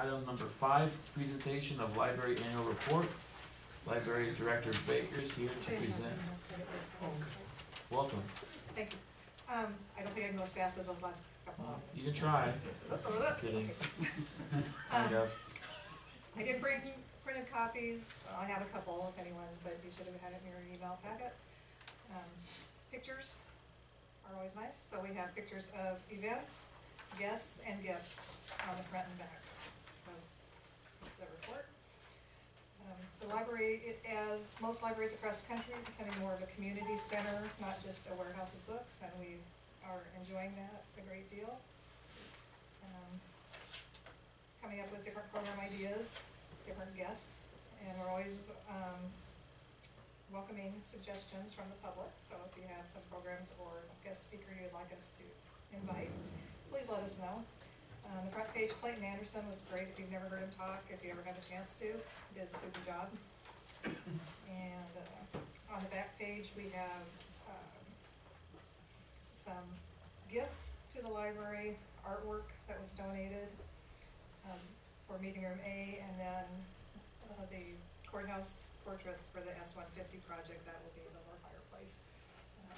item number 5, presentation of library annual report. Library Director Baker is here to present. Welcome. Thank you. I don't think I can go as fast as those last couple of You can try. Kidding. I did bring printed copies. I have a couple if anyone, but you should have had it in your email packet. Pictures are always nice. So we have pictures of events, guests, and gifts on the front and back of the report. The library, as most libraries across the country, becoming more of a community center, not just a warehouse of books, and we are enjoying that a great deal. Coming up with different program ideas, different guests, and we're always welcoming suggestions from the public. So if you have some programs or a guest speaker you'd like us to invite, please let us know. The front page, Clayton Anderson was great. If you've never heard him talk, if you ever had a chance to, he did a super job. And on the back page, we have some gifts to the library, artwork that was donated for meeting room A, and then the courthouse portrait for the S-150 project. That will be the lower fireplace.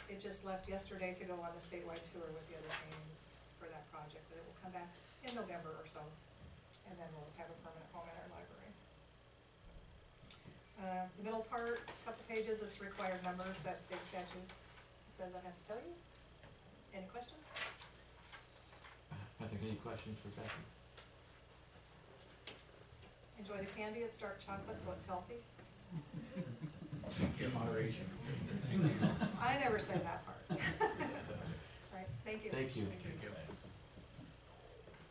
It just left yesterday to go on the statewide tour with the other teams for that project, but it will come back in November or so, and then we'll have a permanent home in our library. The middle part, couple pages, it's required numbers that state statute says I have to tell you. Any questions? I think any questions for Becky? Enjoy the candy, it's dark chocolate, so it's healthy. In moderation. I never said that part. All right, thank you. Thank you.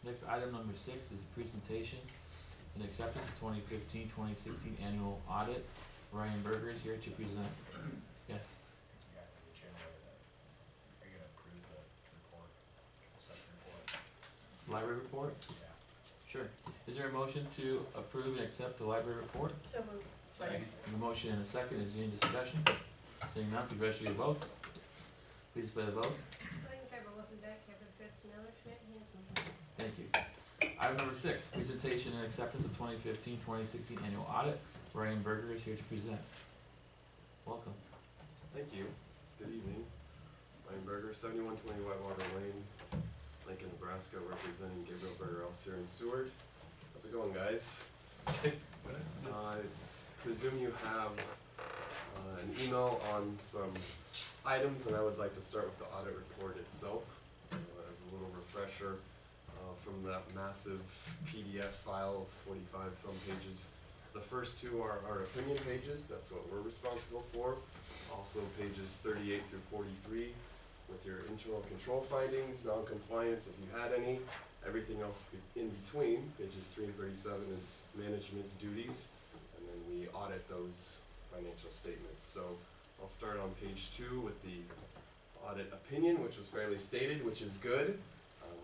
Next, item number 6 is presentation and acceptance of 2015-2016 annual audit. Ryan Berger is here to present. Yes. Yeah, the chairman, are you gonna approve the report, assessment report? Library report? Yeah. Sure. Is there a motion to approve and accept the library report? So moved. Second. A motion and a second. Is there any discussion? Seeing none, please register your vote. Please display the vote. Thank you. Item number 6, presentation and acceptance of 2015-2016 annual audit. Ryan Berger is here to present. Welcome. Thank you. Good evening. Ryan Berger, 7120 Whitewater Lane, Lincoln, Nebraska, representing Gabriel Berger else here in Seward. How's it going, guys? I presume you have an email on some items, and I would like to start with the audit report itself as a little refresher. From that massive PDF file of 45 some pages. The first two are our opinion pages, that's what we're responsible for. Also pages 38 through 43 with your internal control findings, non-compliance if you had any. Everything else in between, pages 3 and 37 is management's duties, and then we audit those financial statements. So I'll start on page 2 with the audit opinion, which was fairly stated, which is good.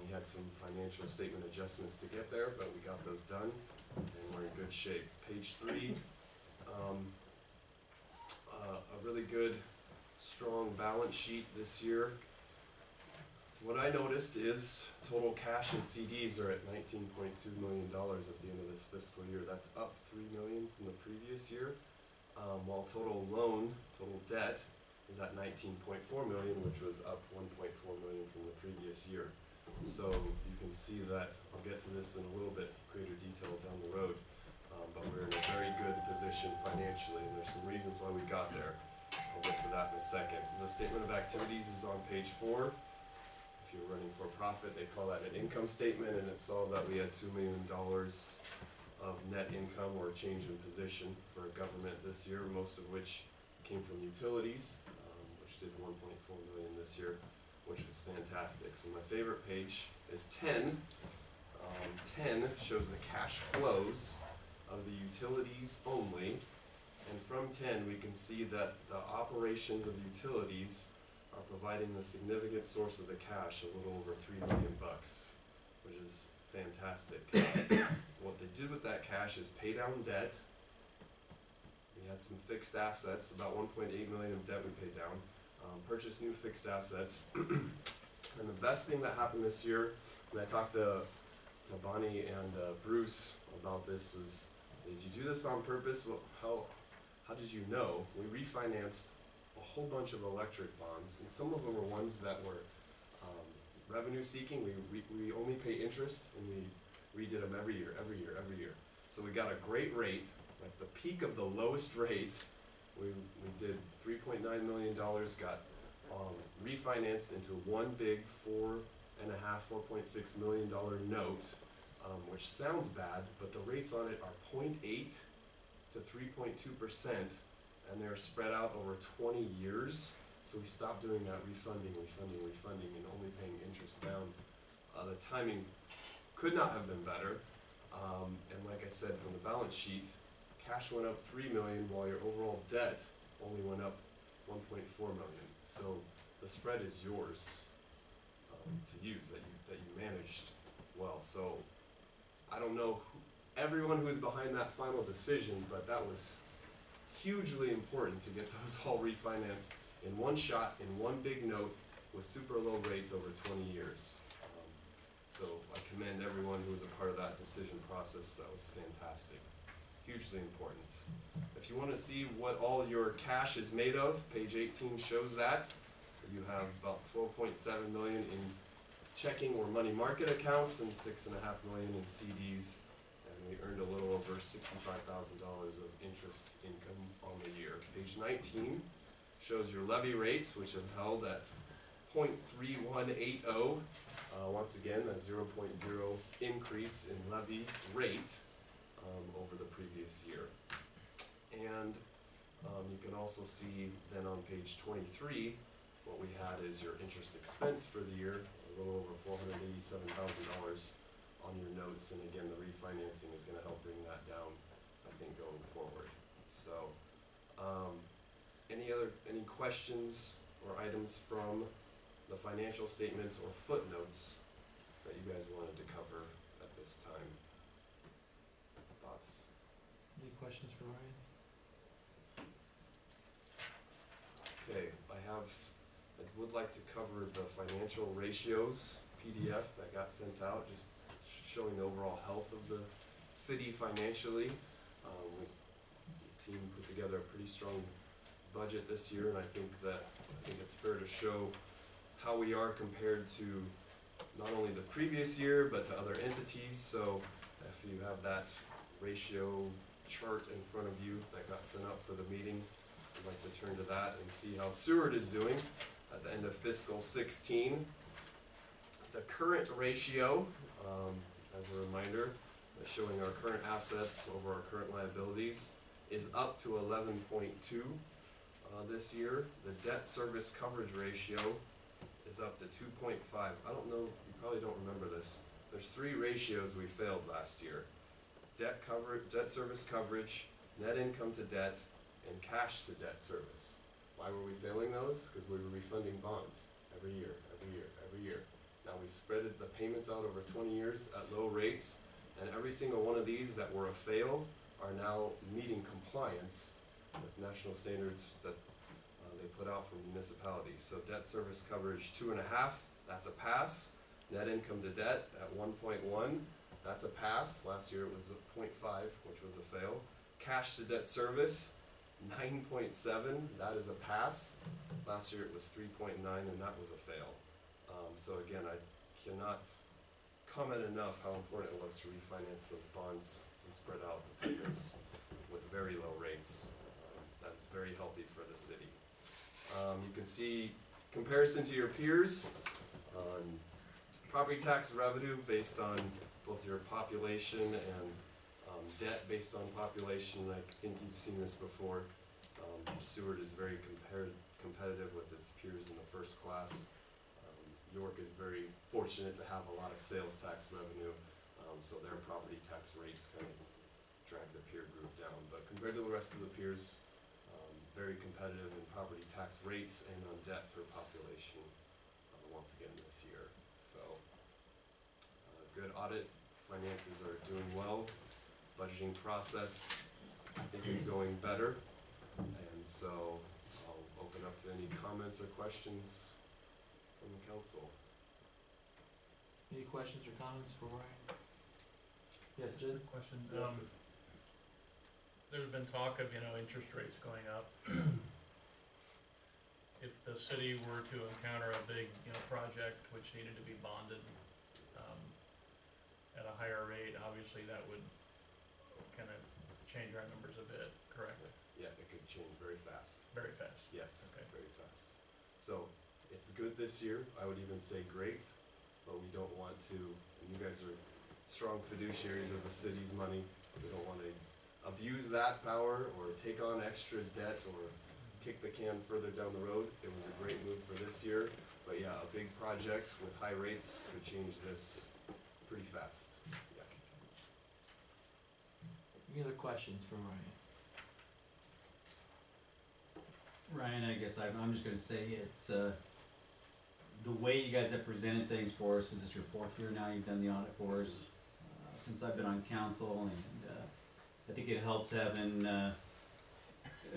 We had some financial statement adjustments to get there, but we got those done, and we're in good shape. Page 3, a really good, strong balance sheet this year. What I noticed is total cash and CDs are at $19.2 million at the end of this fiscal year. That's up $3 million from the previous year, while total debt is at $19.4 million, which was up $1.4 million from the previous year. So you can see that, I'll get to this in a little bit greater detail down the road, but we're in a very good position financially, and there's some reasons why we got there. I'll get to that in a second. The statement of activities is on page 4. If you're running for profit, they call that an income statement, and it saw that we had $2 million of net income or a change in position for government this year, most of which came from utilities, which did $1.4 million this year, which was fantastic. So my favorite page is 10. 10 shows the cash flows of the utilities only, and from 10 we can see that the operations of utilities are providing the significant source of the cash, a little over $3 million, which is fantastic. What they did with that cash is pay down debt. We had some fixed assets, about $1.8 million of debt we paid down. Purchase new fixed assets. And the best thing that happened this year, and I talked to to Bonnie and Bruce about this was, did you do this on purpose? Well, how did you know? We refinanced a whole bunch of electric bonds, and some of them were ones that were revenue seeking. We only pay interest, and we redid them every year. So we got a great rate, like the peak of the lowest rates. We did $3.9 million, got refinanced into one big $4.6 million note, which sounds bad, but the rates on it are 0.8 to 3.2%, and they're spread out over 20 years. So we stopped doing that refunding, and only paying interest down. The timing could not have been better. And like I said, from the balance sheet, cash went up $3 million while your overall debt only went up $1.4 million. So the spread is yours to use, that you managed well. So I don't know everyone who's behind that final decision, but that was hugely important to get those all refinanced in one shot, in one big note, with super low rates over 20 years. So I commend everyone who was a part of that decision process. That was fantastic. Hugely important. If you want to see what all your cash is made of, page 18 shows that. You have about $12.7 million in checking or money market accounts and $6.5 million in CDs. And we earned a little over $65,000 of interest income on the year. Page 19 shows your levy rates, which have held at 0.3180. Once again, a 0.0 increase in levy rate over the previous year. And you can also see then on page 23, what we had is your interest expense for the year, a little over $487,000 on your notes. And again, the refinancing is going to help bring that down, I think, going forward. So any questions or items from the financial statements or footnotes that you guys wanted to cover at this time? Thoughts? Any questions for Ryan? Okay, I would like to cover the financial ratios PDF that got sent out, just showing the overall health of the city financially. The team put together a pretty strong budget this year, and I think it's fair to show how we are compared to not only the previous year, but to other entities. So if you have that ratio chart in front of you that got sent out for the meeting, I'd like to turn to that and see how Seward is doing at the end of fiscal 16. The current ratio, as a reminder, showing our current assets over our current liabilities, is up to 11.2 this year. The debt service coverage ratio is up to 2.5. I don't know, you probably don't remember this. There's 3 ratios we failed last year. Debt service coverage, net income to debt, and cash to debt service. Why were we failing those? Because we were refunding bonds every year. Now we spread the payments out over 20 years at low rates, and every single one of these that were a fail are now meeting compliance with national standards that they put out for municipalities. So debt service coverage 2.5, that's a pass. Net income to debt at 1.1, that's a pass. Last year it was a 0.5, which was a fail. Cash to debt service 9.7, that is a pass. Last year it was 3.9, and that was a fail. So again, I cannot comment enough how important it was to refinance those bonds and spread out the payments with very low rates. That's very healthy for the city. You can see comparison to your peers on property tax revenue based on both your population and debt based on population. I think you've seen this before. Seward is very competitive with its peers in the first class. York is very fortunate to have a lot of sales tax revenue, so their property tax rates kind of drag the peer group down. But compared to the rest of the peers, very competitive in property tax rates and on debt per population once again this year. So good audit, finances are doing well, budgeting process I think is going better, and so I'll open up to any comments or questions from the council. Any questions or comments for Ryan? Yes, Just a Sid? quick question. Yes, There's been talk of, interest rates going up. If the city were to encounter a big, project which needed to be bonded, at a higher rate, obviously that would kind of change our numbers a bit, correct? Yeah, it could change very fast. Very fast. Yes, Okay. very fast. So, it's good this year, I would even say great, but we don't want to, and you guys are strong fiduciaries of the city's money, we don't wanna abuse that power or take on extra debt or kick the can further down the road. It was a great move for this year, but yeah, a big project with high rates could change this pretty fast. Yeah. Any other questions for Ryan? Ryan, I guess I'm just gonna say it's, the way you guys have presented things for us, is this your fourth year now you've done the audit for us? Since I've been on council, and, I think it helps having, and I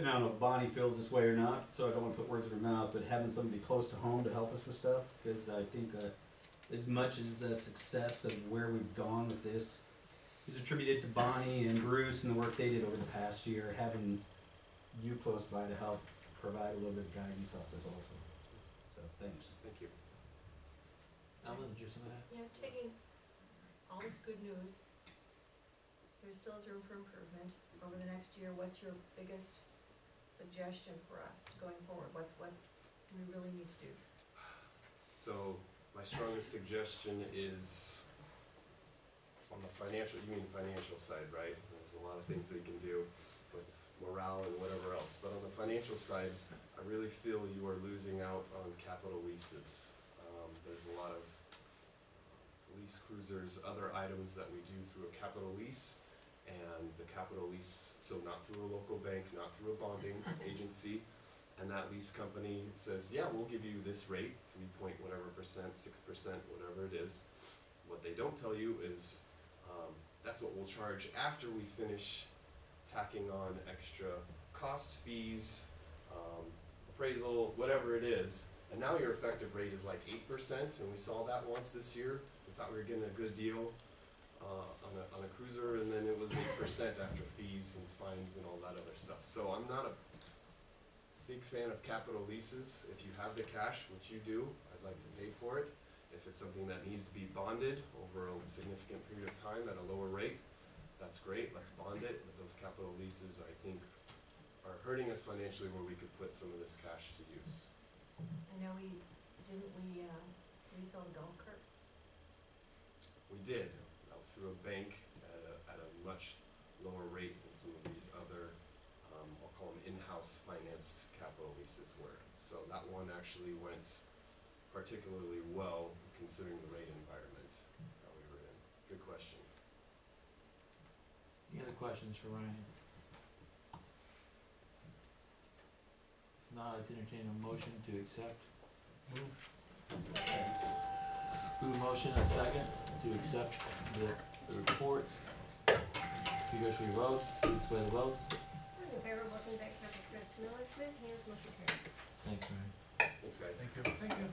don't know if Bonnie feels this way or not, so I don't wanna put words in her mouth, but having somebody close to home to help us with stuff, cause I think, as much as the success of where we've gone with this is attributed to Bonnie and Bruce and the work they did over the past year, having you close by to help provide a little bit of guidance helped us also. So, thanks. Thank you. Ellen, did you have something to add? Yeah, taking all this good news, there still is room for improvement over the next year. What's your biggest suggestion for us going forward? What do we really need to do? So, my strongest suggestion is on the financial, you mean financial side, right? There's a lot of things that you can do with morale and whatever else, but on the financial side, I really feel you are losing out on capital leases. There's a lot of police cruisers, other items that we do through a capital lease, and the capital lease, so not through a local bank, not through a bonding agency, and that lease company says, yeah, we'll give you this rate, 3 point whatever percent, 6%, whatever it is. What they don't tell you is, that's what we'll charge after we finish tacking on extra cost fees, appraisal, whatever it is. And now your effective rate is like 8%, and we saw that once this year. We thought we were getting a good deal on a cruiser, and then it was 8% after fees and fines and all that other stuff. So I'm not a big fan of capital leases. If you have the cash, which you do, I'd like to pay for it. If it's something that needs to be bonded over a significant period of time at a lower rate, that's great, let's bond it. But those capital leases, I think, are hurting us financially where we could put some of this cash to use. I know didn't we resell the golf carts? We did. That was through a bank at a much lower rate than some of these other, I'll call them in-house financed capital leases were. So that one actually went particularly well considering the rate environment that we were in. Good question. Any other questions for Ryan? If not, I'd entertain a motion to accept. Move. Move motion and a second to accept the report. If you go through your votes, please display the votes. In favor of looking back capital credits Miller Schmidt, Hayes, motion carried. Thanks, Ryan. Thanks, guys. Thank you. Thank you.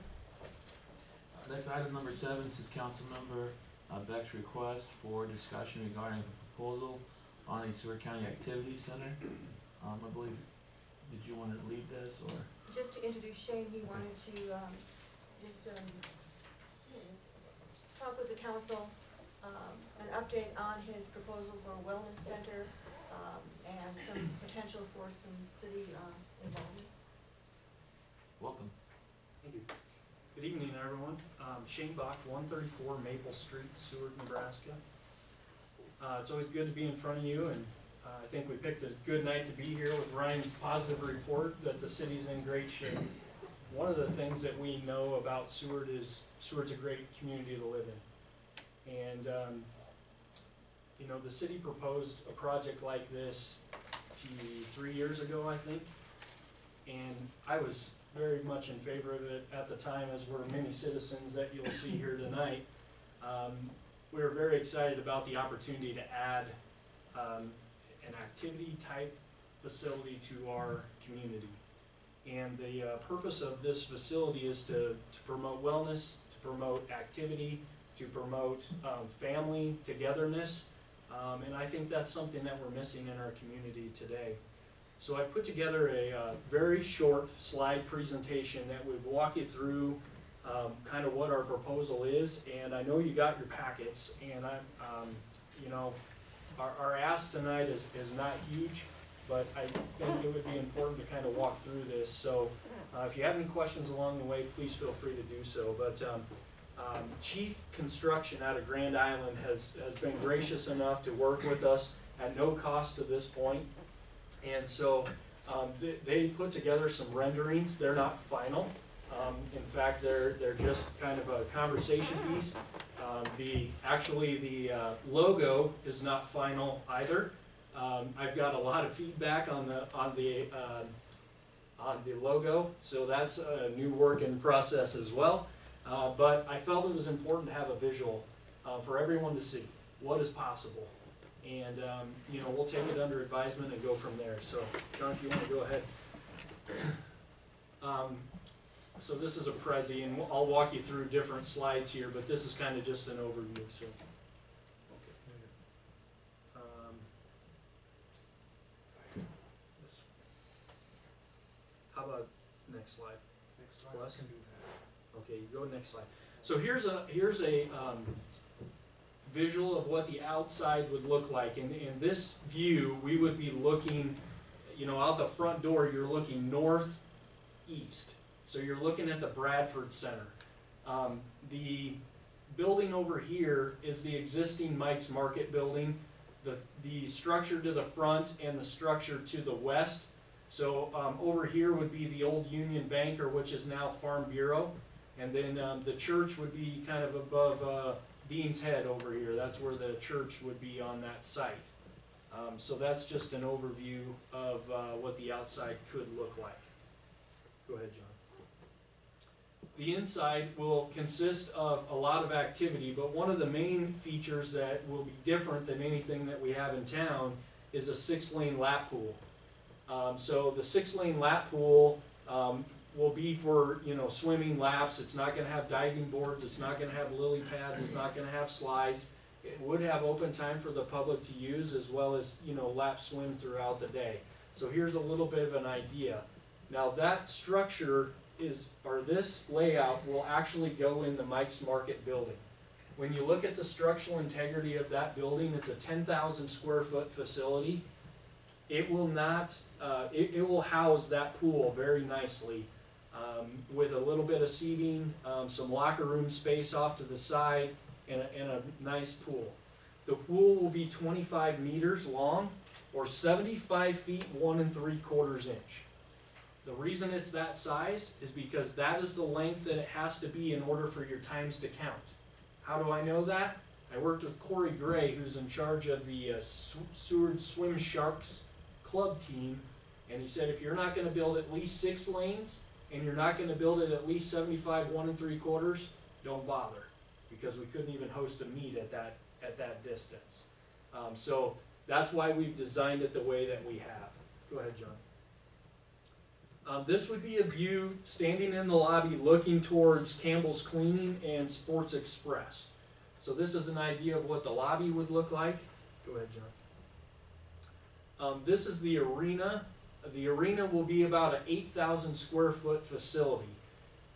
Next, item number 7, this is council member Beck's request for discussion regarding the proposal on a Seward County Activity Center. I believe, did you want to lead this, or? Just to introduce Shane, he wanted to, talk with the council, an update on his proposal for a wellness center, and some potential for some city, involvement. Welcome. Thank you. Good evening, everyone. Shane Bach, 134 Maple Street, Seward, Nebraska. It's always good to be in front of you, and I think we picked a good night to be here with Ryan's positive report that the city's in great shape. One of the things that we know about Seward is Seward's a great community to live in. And, the city proposed a project like this 3 years ago, I think, and I was very much in favor of it at the time, as were many citizens that you'll see here tonight. We were very excited about the opportunity to add an activity type facility to our community. And the purpose of this facility is to promote wellness, to promote activity, to promote family togetherness, And I think that's something that we're missing in our community today. So I put together a very short slide presentation that would walk you through kind of what our proposal is. And I know you got your packets, and you know, our ask tonight is not huge, but I think it would be important to kind of walk through this. So if you have any questions along the way, please feel free to do so. But Chief Construction out of Grand Island has been gracious enough to work with us at no cost to this point. And so they put together some renderings. They're not final. In fact, they're just kind of a conversation piece. Actually the logo is not final either. I've got a lot of feedback on the logo, so that's a new work in process as well. But I felt it was important to have a visual for everyone to see what is possible. And you know, we'll take it under advisement and go from there. So, John, if you want to go ahead. So this is a Prezi, and I'll walk you through different slides here, but this is kind of just an overview. So, okay. How about next slide? Next slide, Plus? I can do that. Okay, you go next slide. So here's a visual of what the outside would look like. In this view, we would be looking, you know, out the front door, you're looking northeast. So you're looking at the Bradford Center. The building over here is the existing Mike's Market building. The structure to the front and the structure to the west. So over here would be the old Union Bank, or which is now Farm Bureau. And then the church would be kind of above Dean's Head over here. That's where the church would be on that site. So that's just an overview of what the outside could look like. Go ahead, John. The inside will consist of a lot of activity, but one of the main features that will be different than anything that we have in town is a 6-lane lap pool. So the 6-lane lap pool will be for, you know, swimming laps. It's not going to have diving boards. It's not going to have lily pads. It's not going to have slides. It would have open time for the public to use, as well as, you know, lap swim throughout the day. So here's a little bit of an idea. Now that structure this layout will actually go in the Mike's Market building. When you look at the structural integrity of that building, it's a 10,000 square foot facility. It will not, it will house that pool very nicely with a little bit of seating, some locker room space off to the side, and a nice pool. The pool will be 25 meters long, or 75 feet 1 3/4 inch. The reason it's that size is because that is the length that it has to be in order for your times to count. How do I know that? I worked with Corey Gray, who's in charge of the Seward Swim Sharks club team, and he said if you're not going to build at least 6 lanes, and you're not going to build it at least 75 1 3/4, don't bother, because we couldn't even host a meet at that distance. So that's why we've designed it the way that we have. Go ahead, John. This would be a view standing in the lobby looking towards Campbell's Cleaning and Sports Express. So this is an idea of what the lobby would look like. Go ahead, John. This is the arena. The arena will be about an 8,000 square foot facility.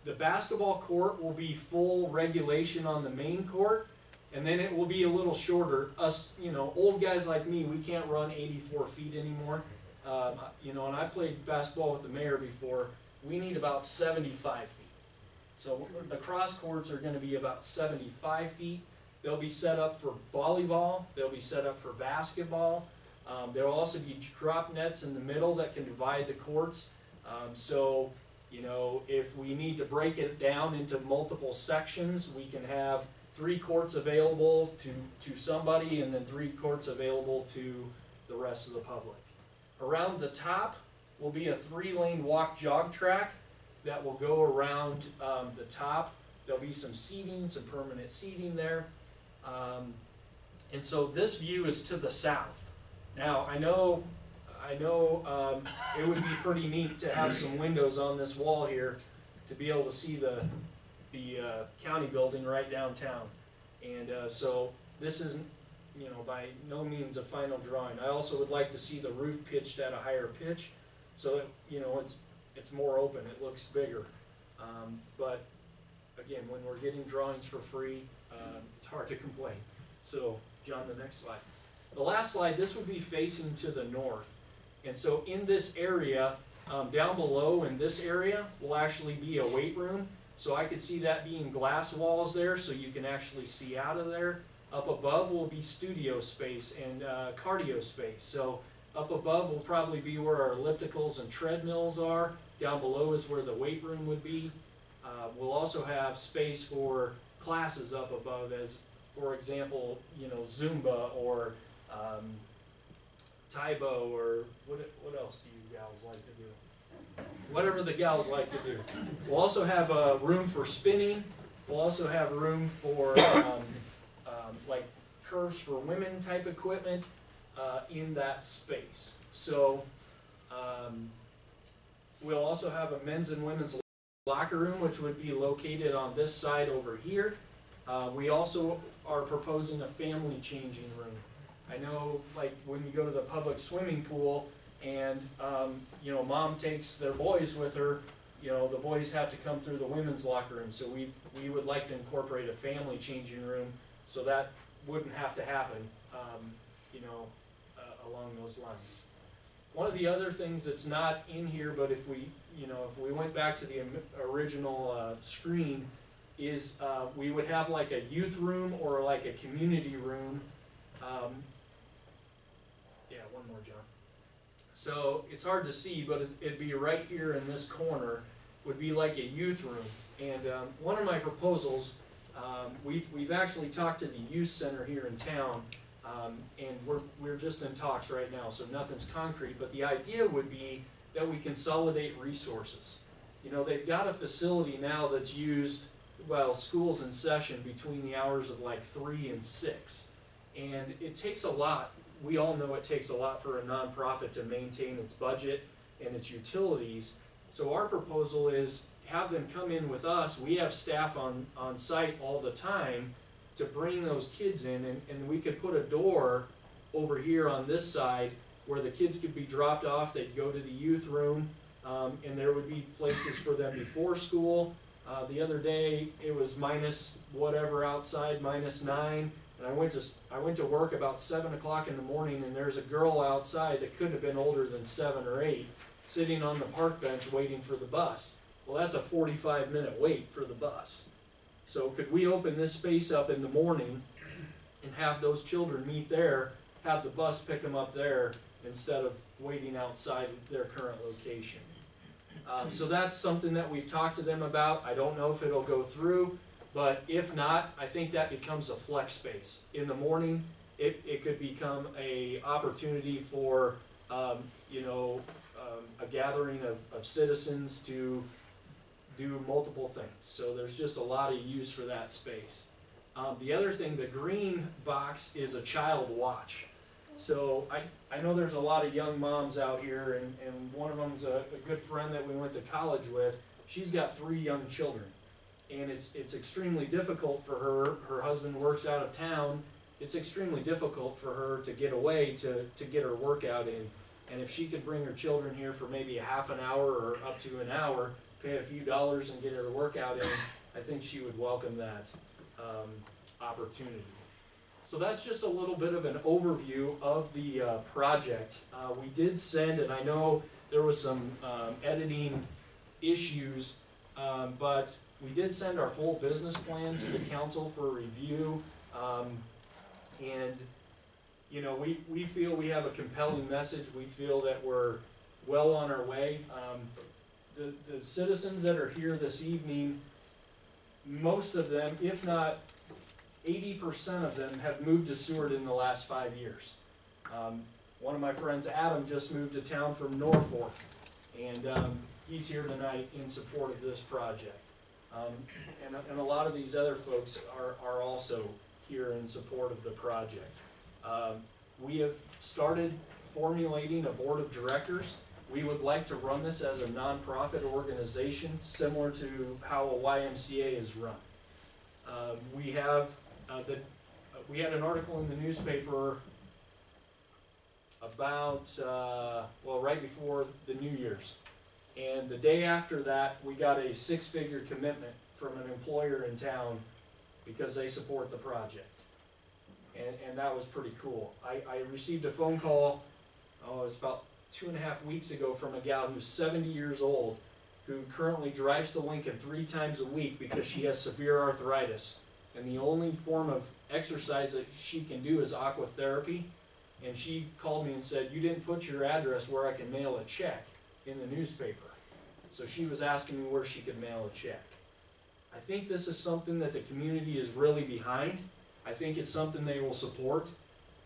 The basketball court will be full regulation on the main court, and then it will be a little shorter. Us, you know, old guys like me, we can't run 84 feet anymore. You know, and I played basketball with the mayor before. We need about 75 feet. So the cross courts are going to be about 75 feet. They'll be set up for volleyball. They'll be set up for basketball. There will also be drop nets in the middle that can divide the courts. So, you know, if we need to break it down into multiple sections, we can have 3 courts available to somebody, and then 3 courts available to the rest of the public. Around the top will be a 3-lane walk-jog track that will go around the top. There'll be some seating, some permanent seating there. And so this view is to the south. Now, I know it would be pretty neat to have some windows on this wall here to be able to see the county building right downtown. And so this is you know, by no means a final drawing. I also would like to see the roof pitched at a higher pitch, so that, you know, it's more open, it looks bigger. But again, when we're getting drawings for free, it's hard to complain. So, John, the next slide. The last slide, this would be facing to the north. And so in this area, down below in this area, will actually be a weight room. So I could see that being glass walls there, so you can actually see out of there. Up above will be studio space and cardio space. So up above will probably be where our ellipticals and treadmills are. Down below is where the weight room would be. We'll also have space for classes up above, as for example, you know, Zumba or Taibo, or what else do you gals like to do? Whatever the gals like to do. We'll also have a room for spinning. We'll also have room for like curves for women type equipment in that space. So we'll also have a men's and women's locker room, which would be located on this side over here. We also are proposing a family changing room. I know, like, when you go to the public swimming pool and, you know, mom takes their boys with her, you know, the boys have to come through the women's locker room. So we would like to incorporate a family changing room so that wouldn't have to happen, you know, along those lines. One of the other things that's not in here, but if we, you know, if we went back to the original screen, is we would have like a youth room or like a community room. Yeah, one more, John. So it's hard to see, but it'd be right here in this corner, would be like a youth room. And one of my proposals, we've actually talked to the youth center here in town, and we're just in talks right now, so nothing's concrete, but the idea would be that we consolidate resources. You know, they've got a facility now that's used while school's in session between the hours of like 3 and 6. And it takes a lot. We all know it takes a lot for a nonprofit to maintain its budget and its utilities. So our proposal is have them come in with us. We have staff on site all the time to bring those kids in, and we could put a door over here on this side where the kids could be dropped off. They'd go to the youth room, and there would be places for them before school. The other day it was minus whatever outside, -9. And I went to work about 7 o'clock in the morning, and there's a girl outside that couldn't have been older than 7 or 8, sitting on the park bench waiting for the bus. Well, that's a 45-minute wait for the bus. So could we open this space up in the morning and have those children meet there, have the bus pick them up there instead of waiting outside their current location? So that's something that we've talked to them about. I don't know if it'll go through. But if not, I think that becomes a flex space. In the morning, it could become a opportunity for, you know, a gathering of citizens to do multiple things. So there's just a lot of use for that space. The other thing, the green box is a child watch. So I know there's a lot of young moms out here, and one of them's a good friend that we went to college with. She's got 3 young children. And it's extremely difficult for her. Her husband works out of town. It's extremely difficult for her to get away to get her workout in. And if she could bring her children here for maybe a half an hour or up to an hour, pay a few dollars and get her workout in, I think she would welcome that opportunity. So that's just a little bit of an overview of the project. We did send, and I know there was some editing issues, but we did send our full business plan to the council for review, and you know, we feel we have a compelling message. We feel that we're well on our way. The citizens that are here this evening, most of them, if not 80% of them, have moved to Seward in the last 5 years. One of my friends, Adam, just moved to town from Norfolk, and he's here tonight in support of this project. And a lot of these other folks are also here in support of the project. We have started formulating a board of directors. We would like to run this as a nonprofit organization, similar to how a YMCA is run. We have we had an article in the newspaper about, well, right before the New Year's. And the day after that, we got a 6-figure commitment from an employer in town because they support the project. And that was pretty cool. I received a phone call, it was about 2.5 weeks ago, from a gal who's 70 years old, who currently drives to Lincoln 3 times a week because she has severe arthritis. And the only form of exercise that she can do is aquatherapy. And she called me and said, "You didn't put your address where I can mail a check in the newspaper." So she was asking me where she could mail a check. I think this is something that the community is really behind. I think it's something they will support.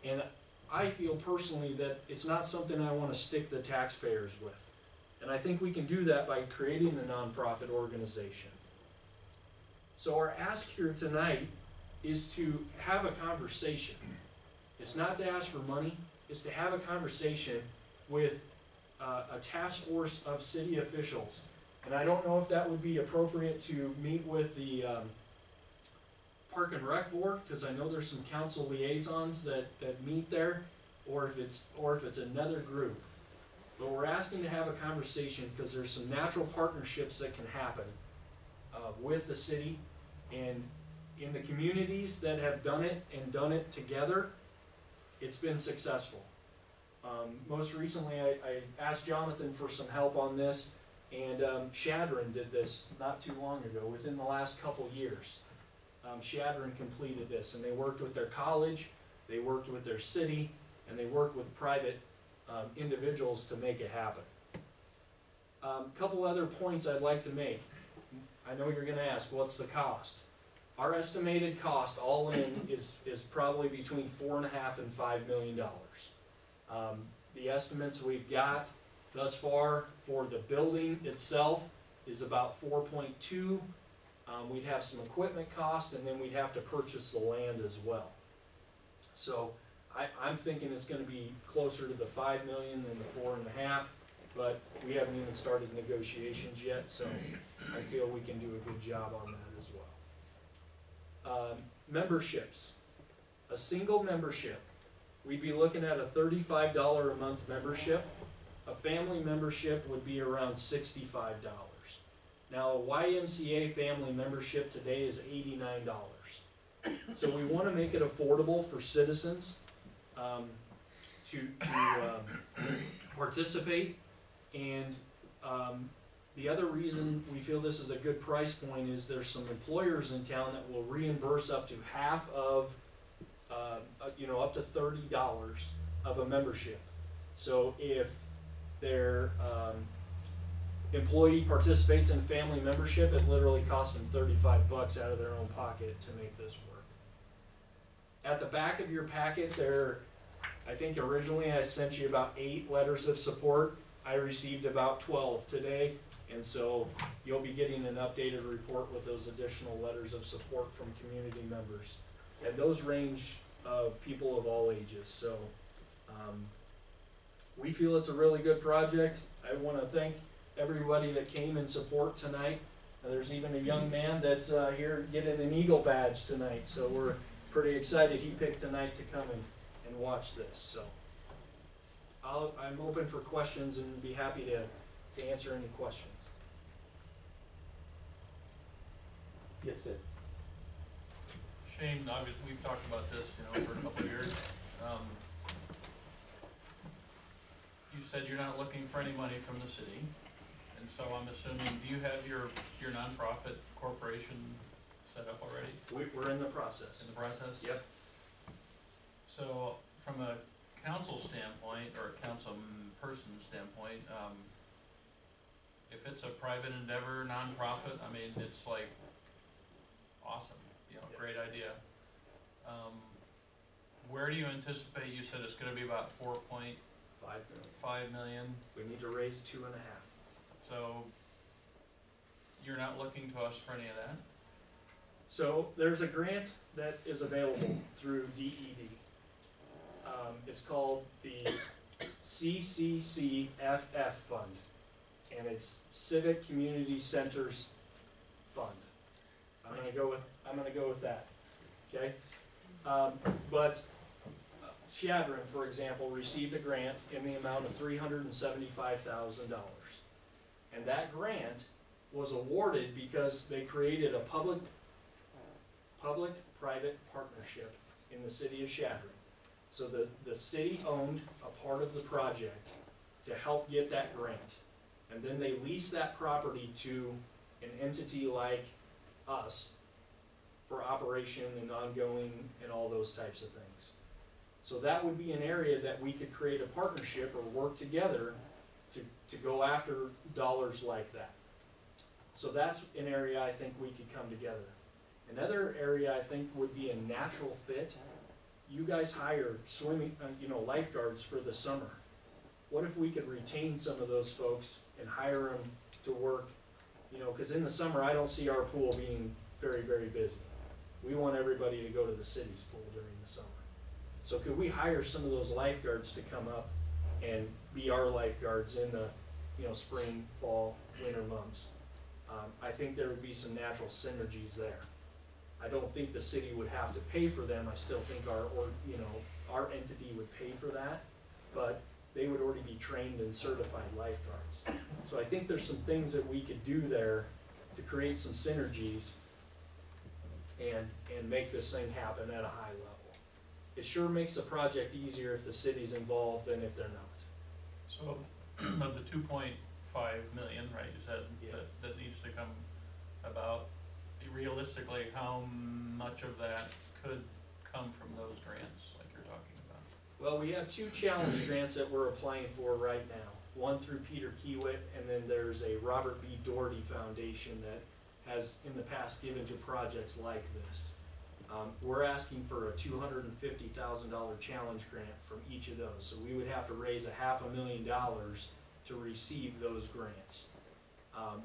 And I feel personally that it's not something I want to stick the taxpayers with. And I think we can do that by creating a nonprofit organization. So our ask here tonight is to have a conversation. It's not to ask for money, it's to have a conversation with a task force of city officials. And I don't know if that would be appropriate to meet with the Park and Rec Board, because I know there's some council liaisons that meet there, or if it's another group. But we're asking to have a conversation because there's some natural partnerships that can happen with the city, and in the communities that have done it and done it together, it's been successful. Most recently, I asked Jonathan for some help on this, and Shadron did this not too long ago, within the last couple years. Shadron completed this, and they worked with their college, they worked with their city, and they worked with private individuals to make it happen. Couple other points I'd like to make. I know you're going to ask, what's the cost? Our estimated cost all in is probably between $4.5 and $5 million. The estimates we've got thus far for the building itself is about 4.2. We'd have some equipment cost, and then we'd have to purchase the land as well. So I'm thinking it's going to be closer to the 5 million than the 4.5, but we haven't even started negotiations yet, so I feel we can do a good job on that as well. Memberships. A single membership, we'd be looking at a $35 a month membership. A family membership would be around $65. Now, a YMCA family membership today is $89. So we want to make it affordable for citizens to participate. And the other reason we feel this is a good price point is there's some employers in town that will reimburse up to half of, up to $30 of a membership. So if their employee participates in family membership, it literally costs them $35 out of their own pocket to make this work. At the back of your packet there, I think originally I sent you about 8 letters of support. I received about 12 today, and so you'll be getting an updated report with those additional letters of support from community members. And those range people of all ages. So we feel it's a really good project. I want to thank everybody that came in support tonight. There's even a young man that's here getting an Eagle badge tonight, so we're pretty excited he picked tonight to come and watch this. So I'm open for questions and be happy to answer any questions. Yes, sir. Shane, obviously, we've talked about this, for a couple of years. You said you're not looking for any money from the city, and so I'm assuming, do you have your nonprofit corporation set up already? We're in the process. In the process? Yep. So, from a council standpoint, or a council person standpoint, if it's a private endeavor, nonprofit, I mean, it's like awesome, great idea. Where do you anticipate, you said it's gonna be about 4.5 million? We need to raise 2.5. So, you're not looking to us for any of that? So there's a grant that is available through DED. It's called the CCCFF Fund, and it's Civic Community Centers Fund. I'm gonna go with that. Okay. But Shadron, for example, received a grant in the amount of $375,000. And that grant was awarded because they created a public-private partnership in the city of Shadron. So the city owned a part of the project to help get that grant. And then they leased that property to an entity like us for operation and ongoing and all those types of things. So that would be an area that we could create a partnership or work together to go after dollars like that. So that's an area I think we could come together. Another area I think would be a natural fit. You guys hire swimming, lifeguards for the summer. What if we could retain some of those folks and hire them to work, because in the summer I don't see our pool being very, very busy. We want everybody to go to the city's pool during the summer. So could we hire some of those lifeguards to come up and be our lifeguards in the, spring, fall, winter months? I think there would be some natural synergies there. I don't think the city would have to pay for them. I still think our entity would pay for that, but they would already be trained and certified lifeguards. So I think there's some things that we could do there to create some synergies and make this thing happen at a high level. It sure makes the project easier if the city's involved than if they're not. So, of the 2.5 million, right, you said, Yeah. that needs to come about, realistically, how much of that could come from those grants, like you're talking about? Well, we have 2 challenge grants that we're applying for right now. One through Peter Kiewit, and then there's a Robert B. Doherty Foundation that has in the past given to projects like this. We're asking for a $250,000 challenge grant from each of those. So we would have to raise $500,000 to receive those grants.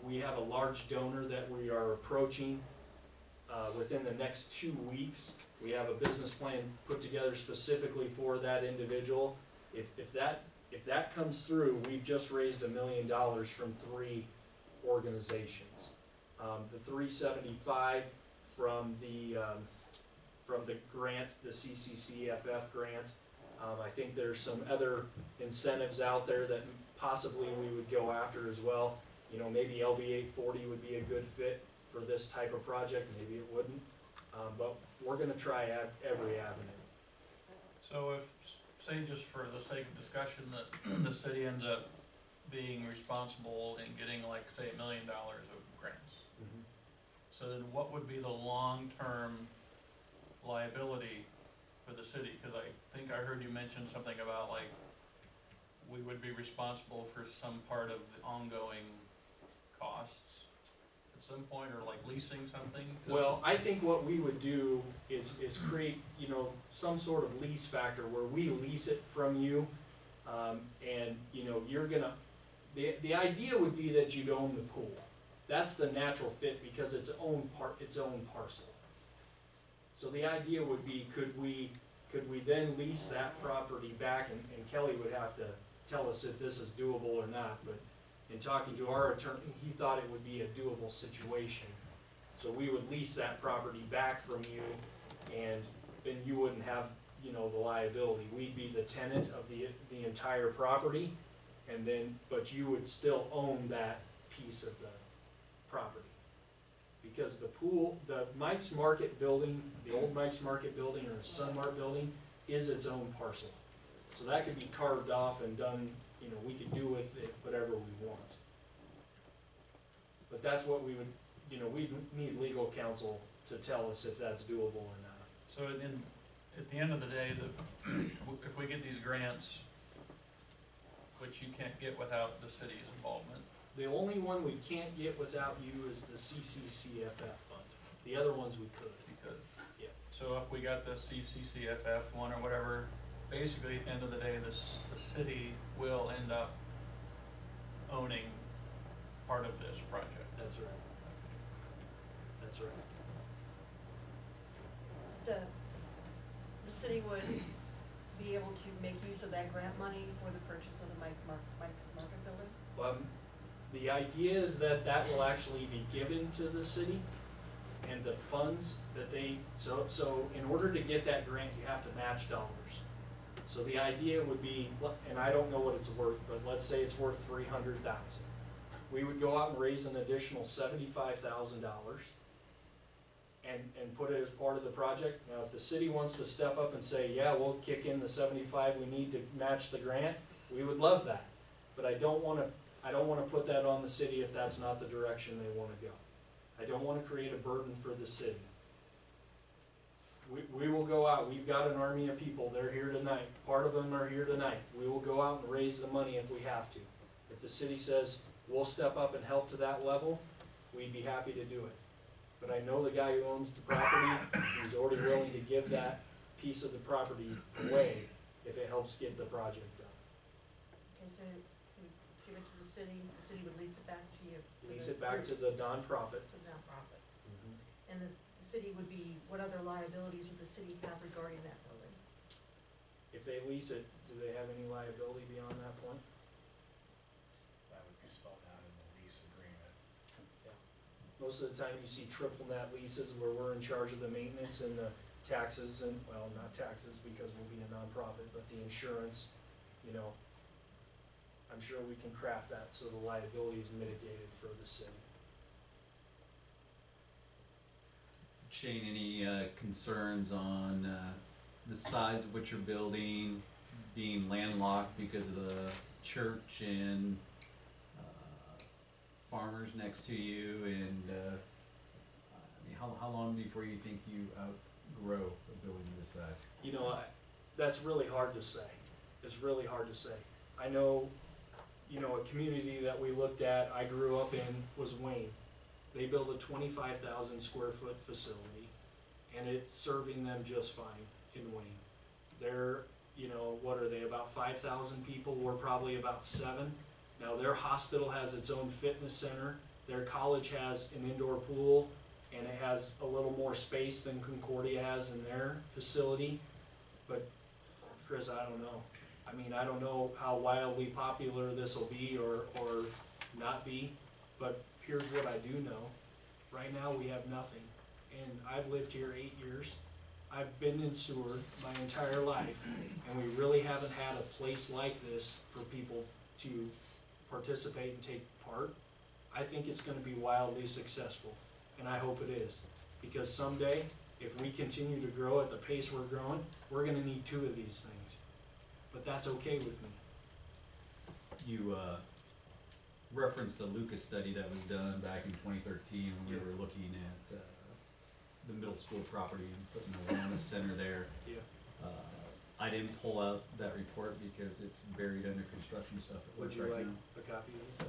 We have a large donor that we are approaching within the next 2 weeks. We have a business plan put together specifically for that individual. If that comes through, we've just raised $1 million from 3 organizations. The 375 from the grant, the CCCFF grant. I think there's some other incentives out there that possibly we would go after as well. Maybe LB 840 would be a good fit for this type of project, maybe it wouldn't. But we're gonna try every avenue. So if, say just for the sake of discussion, that the city ends up being responsible in getting like, say, $1 million of grants. So then what would be the long-term liability for the city? Because I think I heard you mention something about like, we would be responsible for some part of the ongoing costs at some point, or like leasing something? Well, I think what we would do is create, some sort of lease factor where we lease it from you, and, you're gonna, the idea would be that you'd own the pool. That's the natural fit because it's own parcel. So the idea would be, could we then lease that property back, and Kelly would have to tell us if this is doable or not, but in talking to our attorney, he thought it would be a doable situation. So we would lease that property back from you, and then you wouldn't have, the liability. We'd be the tenant of the entire property, and then, but you would still own that piece of the property. Because the pool, the Mike's Market building, the old Mike's Market building or Sunmart building is its own parcel. So that could be carved off and done, we could do with it whatever we want. But that's what we would, we'd need legal counsel to tell us if that's doable or not. So at the end of the day, if we get these grants, which you can't get without the city's involvement. The only one we can't get without you is the CCCFF fund. The other ones we could. You could. Yeah. So if we got the CCCFF one or whatever, basically at the end of the day, the city will end up owning part of this project. That's right. That's right. The city would be able to make use of that grant money for the purchase of the Mike's Market building? The idea is that will actually be given to the city. And the funds that so in order to get that grant, you have to match dollars. So the idea would be, and I don't know what it's worth, but let's say it's worth $300,000. We would go out and raise an additional $75,000 and put it as part of the project. Now, if the city wants to step up and say, yeah, we'll kick in the 75 we need to match the grant, we would love that. But I don't wanna put that on the city if that's not the direction they wanna go. I don't wanna create a burden for the city. We will go out, we've got an army of people, they're here tonight, part of them are here tonight. We will go out and raise the money if we have to. If the city says, we'll step up and help to that level, we'd be happy to do it. But I know the guy who owns the property, he's already willing to give that piece of the property away if it helps get the project done. Okay, so we give it to the city would lease it back to you. Lease it back to the nonprofit. To the nonprofit. And the city would be, what other liabilities would the city have regarding that building? If they lease it, do they have any liability beyond that point? That would be spelled out in the lease agreement. Most of the time you see triple net leases where we're in charge of the maintenance and the taxes and, well, not taxes because we'll be a nonprofit, but the insurance, you know. I'm sure we can craft that so the liability is mitigated for the city. Shane, any concerns on the size of what you're building, being landlocked because of the church and farmers next to you, and I mean, how long before you think you outgrow a building this size? You know, that's really hard to say. It's really hard to say. I know, you know, a community that we looked at, I grew up in, was Wayne. They built a 25,000 square foot facility, and it's serving them just fine in Wayne. They're, you know, what are they, about 5,000 people? We're probably about 7. Now, their hospital has its own fitness center. Their college has an indoor pool, and it has a little more space than Concordia has in their facility. But, Chris, I don't know. I mean, I don't know how wildly popular this will be or not be, but here's what I do know. Right now, we have nothing. And I've lived here 8 years. I've been in Seward my entire life, and we really haven't had a place like this for people to participate and take part. I think it's gonna be wildly successful, and I hope it is. Because someday, if we continue to grow at the pace we're growing, we're gonna need 2 of these things. But that's okay with me. You referenced the Lucas study that was done back in 2013 when we were looking at the middle school property and putting a wellness center there. Yeah. I didn't pull out that report because it's buried under construction stuff at work Would you right like now. a copy of So,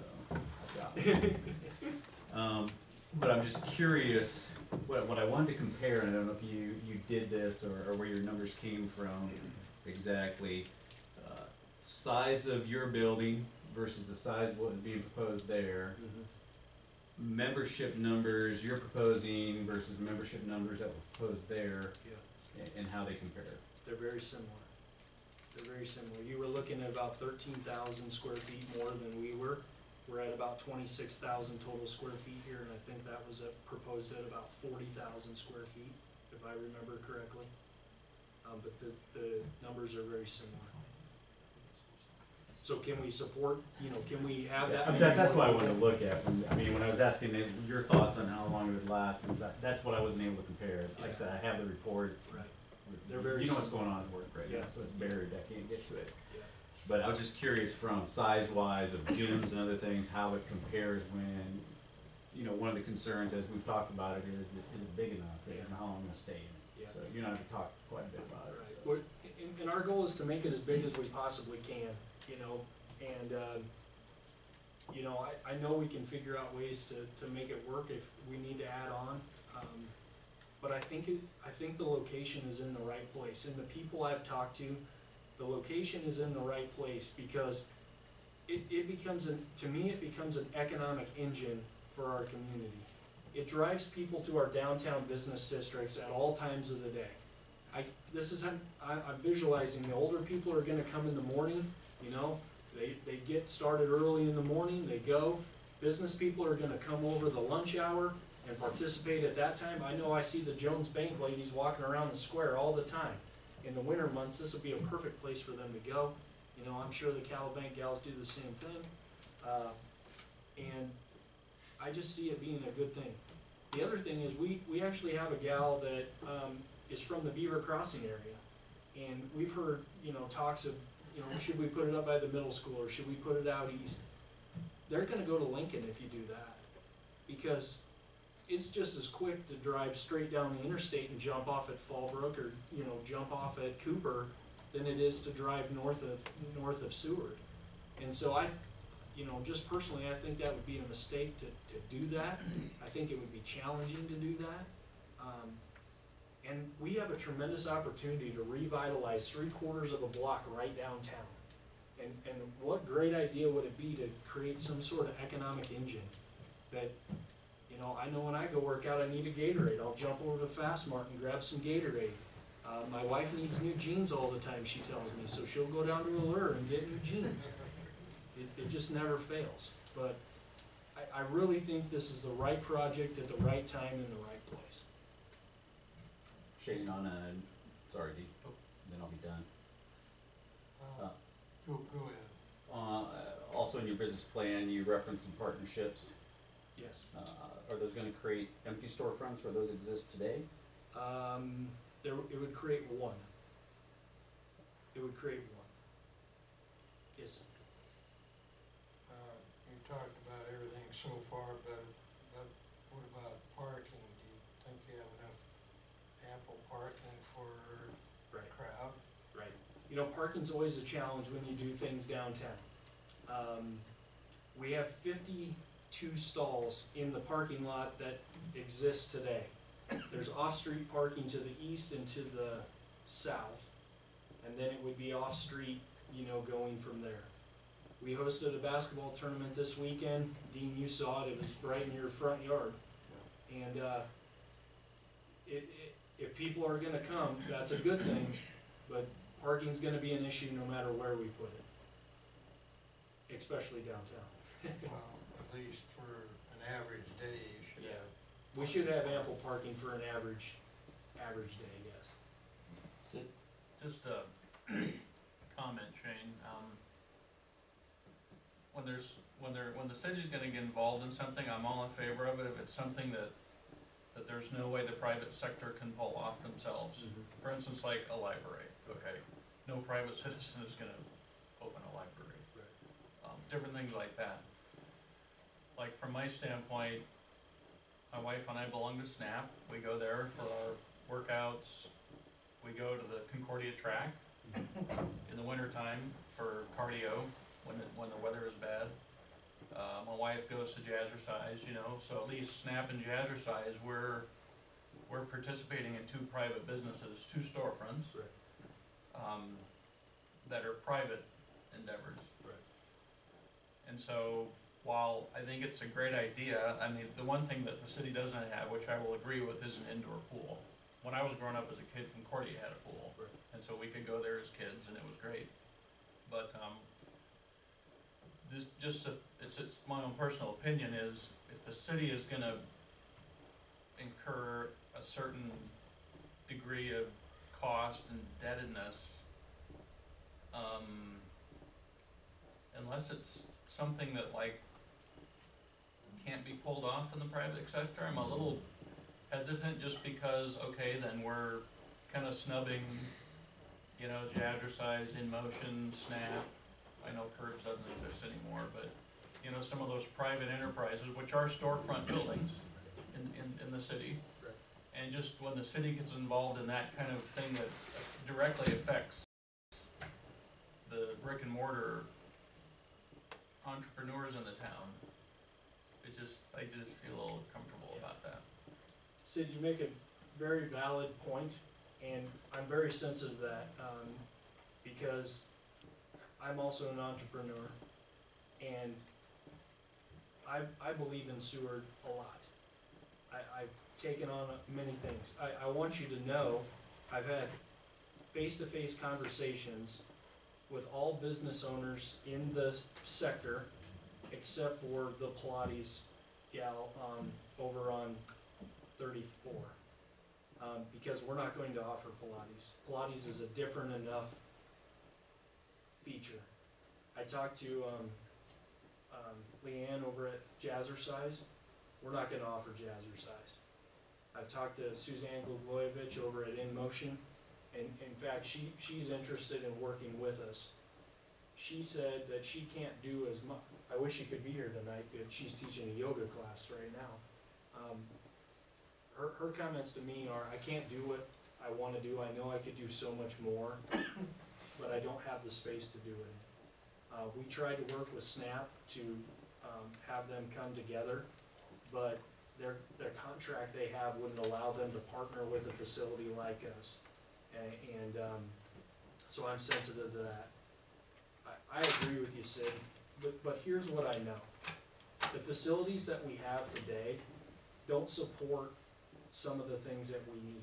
I've got it. But I'm just curious, what I wanted to compare, and I don't know if you did this or where your numbers came from exactly, size of your building versus the size of what was being proposed there, membership numbers you're proposing versus membership numbers that were proposed there, and how they compare. They're very similar. They're very similar. You were looking at about 13,000 square feet more than we were. We're at about 26,000 total square feet here, and I think that was proposed at about 40,000 square feet, if I remember correctly. But the numbers are very similar. So can we support, you know, can we have that? That's what I wanted to look at. I mean, when I was asking your thoughts on how long it would last, that's what I wasn't able to compare. Like I said, I have the reports. Right. They're very you know what's similar. going on at work right now, so it's buried. I can't get to it. Yeah. But I was just curious from size-wise of gyms and other things, how it compares when, you know, one of the concerns, as we've talked about it, is it big enough? And how long will it stay in it? Yeah. So you and I have talked quite a bit about it. Right. So. We're- And our goal is to make it as big as we possibly can, you know, and, you know, I know we can figure out ways to make it work if we need to add on. But I think the location is in the right place, and the people I've talked to, the location is in the right place because it becomes to me it becomes an economic engine for our community. It drives people to our downtown business districts at all times of the day. I'm visualizing the older people are gonna come in the morning, you know, they get started early in the morning, they go. Business people are gonna come over the lunch hour, and participate at that time. I know I see the Jones Bank ladies walking around the square all the time. In the winter months, this would be a perfect place for them to go. You know, I'm sure the Calabank gals do the same thing. And I just see it being a good thing. The other thing is we actually have a gal that is from the Beaver Crossing area. And we've heard, you know, talks of, you know, should we put it up by the middle school or should we put it out east? They're gonna go to Lincoln if you do that. Because it's just as quick to drive straight down the interstate and jump off at Fallbrook or, you know, jump off at Cooper than it is to drive north of Seward. And so you know, just personally, I think that would be a mistake to do that. I think it would be challenging to do that. And we have a tremendous opportunity to revitalize 3/4 of a block right downtown. And what great idea would it be to create some sort of economic engine that, you know, I know when I go work out, I need a Gatorade. I'll jump over to Fastmart and grab some Gatorade. My wife needs new jeans all the time, she tells me, so she'll go down to Allure and get new jeans. It just never fails. But I really think this is the right project at the right time in the right place. Shane, on a, sorry, Dee, then I'll be done. Go ahead. Also in your business plan, you referenced some partnerships. Yes. Are those gonna create empty storefronts where those exist today? It would create one. It would create one. Yes. You talked about everything so far, but what about parking? Do you think you have enough ample parking for the Right. crowd? Right. You know, parking's always a challenge when you do things downtown. We have 52 stalls in the parking lot that exist today. There's off-street parking to the east and to the south, and then it would be off-street, you know, going from there. We hosted a basketball tournament this weekend. Dean, you saw it. It was right in your front yard. And if people are gonna come, that's a good thing, but parking's gonna be an issue no matter where we put it, especially downtown. Well, at least for an average day, you should Yeah. have. We should have ample parking for an average day, yes. Sid? Just a comment, Shane, when the city's gonna get involved in something, I'm all in favor of it, if it's something that there's no way the private sector can pull off themselves. For instance, like a library, okay, no private citizen is gonna open a library. Different things like that. Like from my standpoint, my wife and I belong to SNAP, we go there for our workouts, we go to the Concordia track in the wintertime for cardio, when the weather is bad. My wife goes to Jazzercise, you know, so at least SNAP and Jazzercise, we're participating in two private businesses, two storefronts. That are private endeavors. And so, while I think it's a great idea, I mean, the one thing that the city doesn't have, which I will agree with, is an indoor pool. When I was growing up as a kid, Concordia had a pool, and so we could go there as kids, and it was great. But it's my own personal opinion is, if the city is gonna incur a certain degree of cost and indebtedness, unless it's something that like can't be pulled off in the private sector, I'm a little hesitant, just because, okay, then we're kind of snubbing, you know, Jazzercise, In Motion, SNAP. I know Curbs doesn't exist anymore, but, you know, some of those private enterprises, which are storefront buildings in the city. And just when the city gets involved in that kind of thing that directly affects the brick and mortar entrepreneurs in the town, I just feel a little comfortable about that. Sid, you make a very valid point, and I'm very sensitive to that, because I'm also an entrepreneur, and I believe in Seward a lot. I've taken on many things. I want you to know, I've had face-to-face conversations with all business owners in the sector, except for the Pilates gal, over on 34. Because we're not going to offer Pilates. Pilates is a different enough feature. I talked to, Leanne over at Jazzercise. We're not gonna offer Jazzercise. I've talked to Suzanne Glugojevich over at In Motion, and in fact, she's interested in working with us. She said that she can't do as much. I wish she could be here tonight, but she's teaching a yoga class right now. Her comments to me are, I can't do what I wanna do. I know I could do so much more, but I don't have the space to do it. We tried to work with SNAP to have them come together, but their contract they have wouldn't allow them to partner with a facility like us. And so I'm sensitive to that. I agree with you, Sid, but here's what I know. The facilities that we have today don't support some of the things that we need.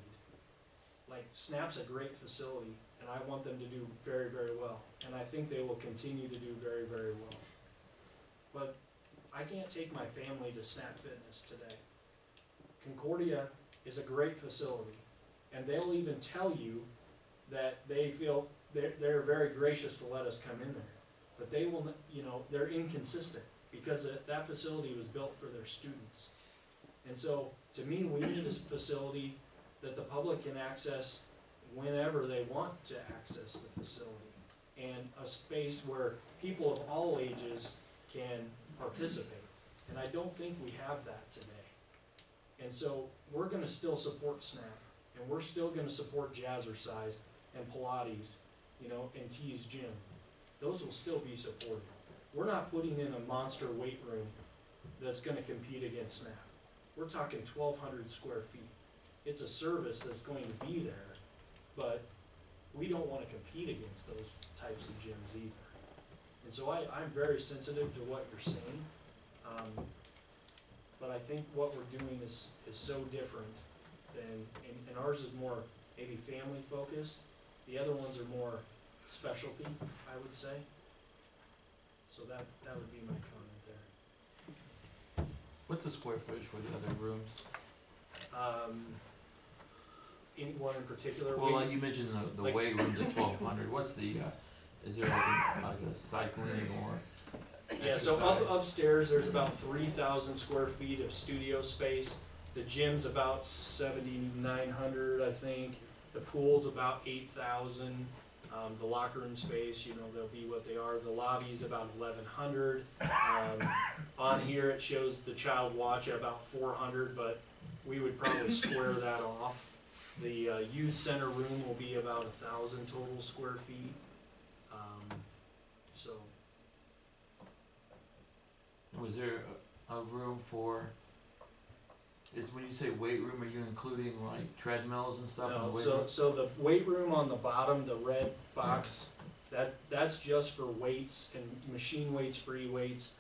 Like, SNAP's a great facility, and I want them to do very, very well. And I think they will continue to do very, very well. But I can't take my family to Snap Fitness today. Concordia is a great facility, and they'll even tell you that they feel they're very gracious to let us come in there. But they will, they're inconsistent because that facility was built for their students. And so, to me, we need a facility that the public can access whenever they want to access the facility. And a space where people of all ages can participate. And I don't think we have that today. And so, we're gonna still support SNAP, and we're still gonna support Jazzercise and Pilates, and T's Gym. Those will still be supported. We're not putting in a monster weight room that's gonna compete against SNAP. We're talking 1,200 square feet. It's a service that's going to be there, but we don't wanna compete against those types of gyms either. And so I'm very sensitive to what you're saying, but I think what we're doing is so different than, and ours is more maybe family focused. The other ones are more specialty, I would say. So that would be my comment there. What's the square footage for the other rooms? Anyone in particular? Well, like you mentioned, the like- weight room's at 1,200. What's the, is there like a cycling or Yeah, so exercise? upstairs, there's about 3,000 square feet of studio space. The gym's about 7,900, I think. The pool's about 8,000. The locker room space, they'll be what they are. The lobby's about 1,100. On here, it shows the child watch at about 400, but we would probably square that off. The youth center room will be about 1,000 total square feet. So. Was there a room for, when you say weight room, are you including like treadmills and stuff in the No, weight room? so the weight room on the bottom, the red box, that's just for weights and machine weights, free weights.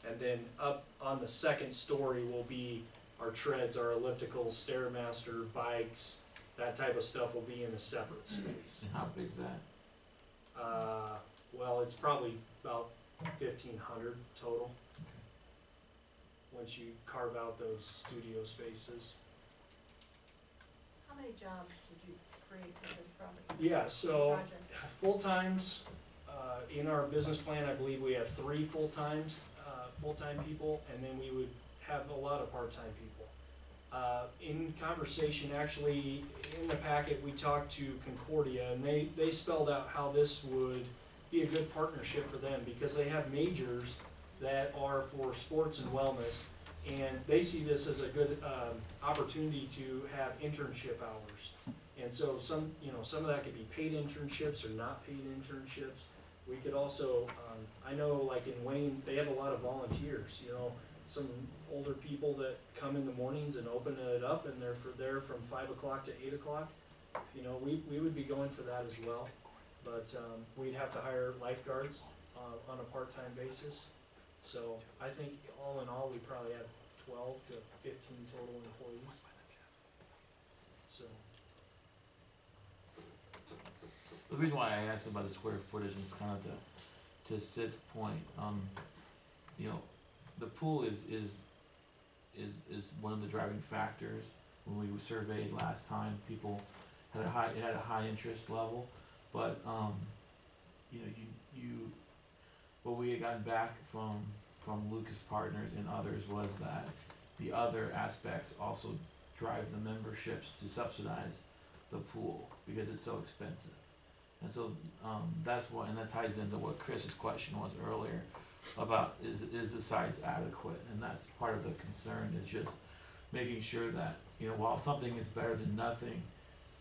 And then up on the second story will be our treads, our elliptical, Stairmaster, bikes, that type of stuff will be in a separate space. And how big's that? Well, it's probably about 1,500 total. Once you carve out those studio spaces. How many jobs did you create for this project? Yeah, so Project? full-times, in our business plan, I believe we have 3 full-times, full-time people, and then we would have a lot of part-time people. In conversation, actually, in the packet, we talked to Concordia, and they spelled out how this would be a good partnership for them, because they have majors that are for sports and wellness, and they see this as a good opportunity to have internship hours. And so some of that could be paid internships or not paid internships. We could also, I know like in Wayne, they have a lot of volunteers, some older people that come in the mornings and open it up, and they're there from 5 o'clock to 8 o'clock. We would be going for that as well, but we'd have to hire lifeguards on a part-time basis. So I think all in all, we probably have 12 to 15 total employees. So. The reason why I asked about the square footage is kind of to Sid's point. The pool is is one of the driving factors. When we surveyed last time, people had it had a high interest level, but, you know, what we had gotten back from Lucas Partners and others was that the other aspects also drive the memberships to subsidize the pool, because it's so expensive. And so, that's why, and that ties into what Chris's question was earlier, about is the size adequate, and that's part of the concern, is just making sure that, you know, while something is better than nothing,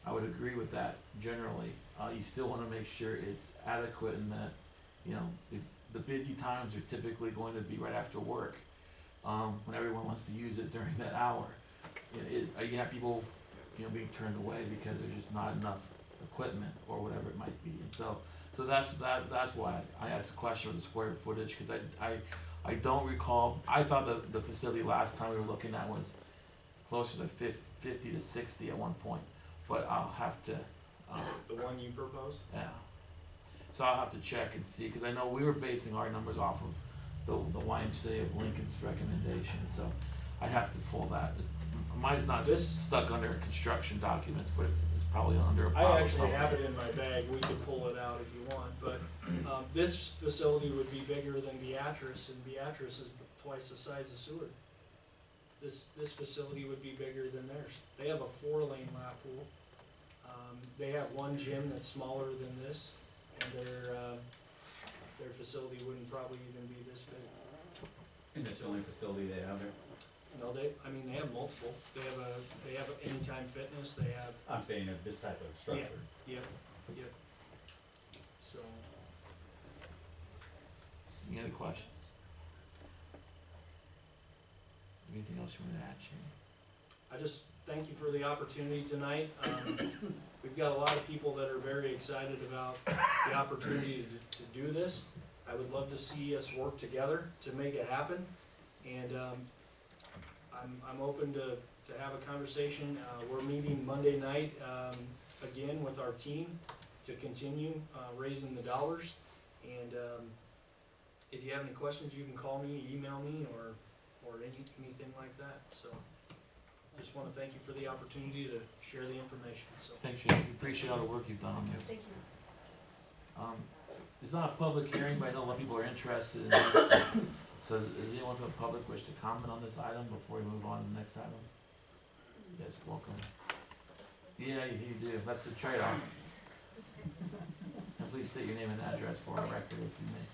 I would agree with that generally, you still wanna make sure it's adequate, and that, you know, the busy times are typically going to be right after work, when everyone wants to use it during that hour. You have people, you know, being turned away because there's just not enough equipment or whatever it might be. And so that's why I asked the question of the square footage, because I don't recall, I thought the facility last time we were looking at was closer to 50 to 60 at one point, but I'll have to, The one you proposed? yeah. So I'll have to check and see, because I know we were basing our numbers off of the YMCA of Lincoln's recommendation, so I have to pull that. Mine's not stuck under construction documents, but it's probably under a pile I of actually something. have it in my bag, we could pull it out if you want, but, this facility would be bigger than Beatrice, and Beatrice is twice the size of Seward. This facility would be bigger than theirs. They have a 4-lane lap pool. They have one gym that's smaller than this, and their facility wouldn't probably even be this big. And that's the only facility they have there? No, they have multiple. They have Anytime Fitness, they have. I'm saying of this type of structure. Yep. So, Any other questions? Anything else you want to add, Shane? I just thank you for the opportunity tonight. We've got a lot of people that are very excited about the opportunity to do this. I would love to see us work together to make it happen, and I'm open to have a conversation. We're meeting Monday night again with our team to continue raising the dollars, and if you have any questions, you can call me, email me, or anything like that. So just want to thank you for the opportunity to share the information. So Thanks, Shane. We appreciate all the work you've done on this. Thank you. It's not a public hearing, but I know a lot of people are interested in this. So does anyone from the public wish to comment on this item before we move on to the next item? Yes, welcome. Yeah, you do. That's the trade-off. And please state your name and address for our record if you may.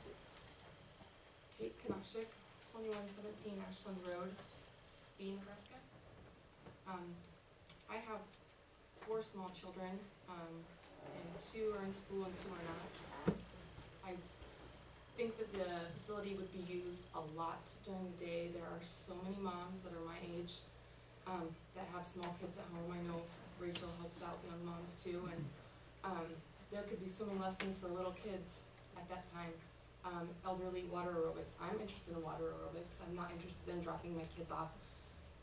Kate Kanashik, 2117 Ashland Road, B, Nebraska. I have 4 small children, and 2 are in school and 2 are not. I think that the facility would be used a lot during the day. There are so many moms that are my age that have small kids at home. I know Rachel helps out young moms too, and there could be swimming lessons for little kids at that time. Elderly water aerobics. I'm interested in water aerobics. I'm not interested in dropping my kids off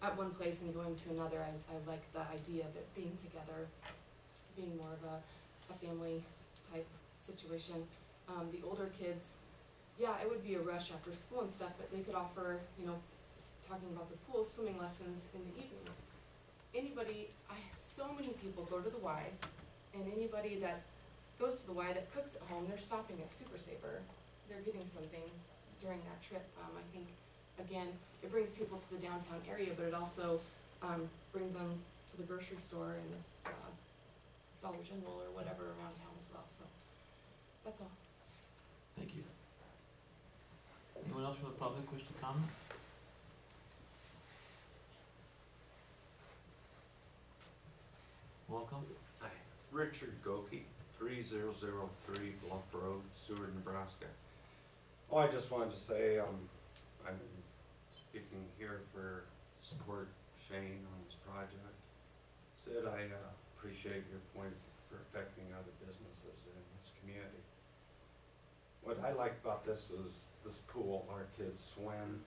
at one place and going to another. I like the idea of it being together, being more of a family type situation. The older kids, yeah, it would be a rush after school and stuff, but they could offer, you know, talking about the pool, swimming lessons in the evening. So many people go to the Y, and anybody that goes to the Y that cooks at home, they're stopping at Super Saver. They're getting something during that trip. I think, again, it brings people to the downtown area, but it also brings them to the grocery store and Dollar General or whatever around town as well. So that's all. Thank you. Anyone else from the public wish to comment? Welcome. Hi, Richard Goki, 3003 Bluff Road, Seward, Nebraska. Oh, I just wanted to say, I'm speaking here for support Shane on this project. Sid, I appreciate your point for affecting other businesses in this community. What I like about this is this pool, our kids swim.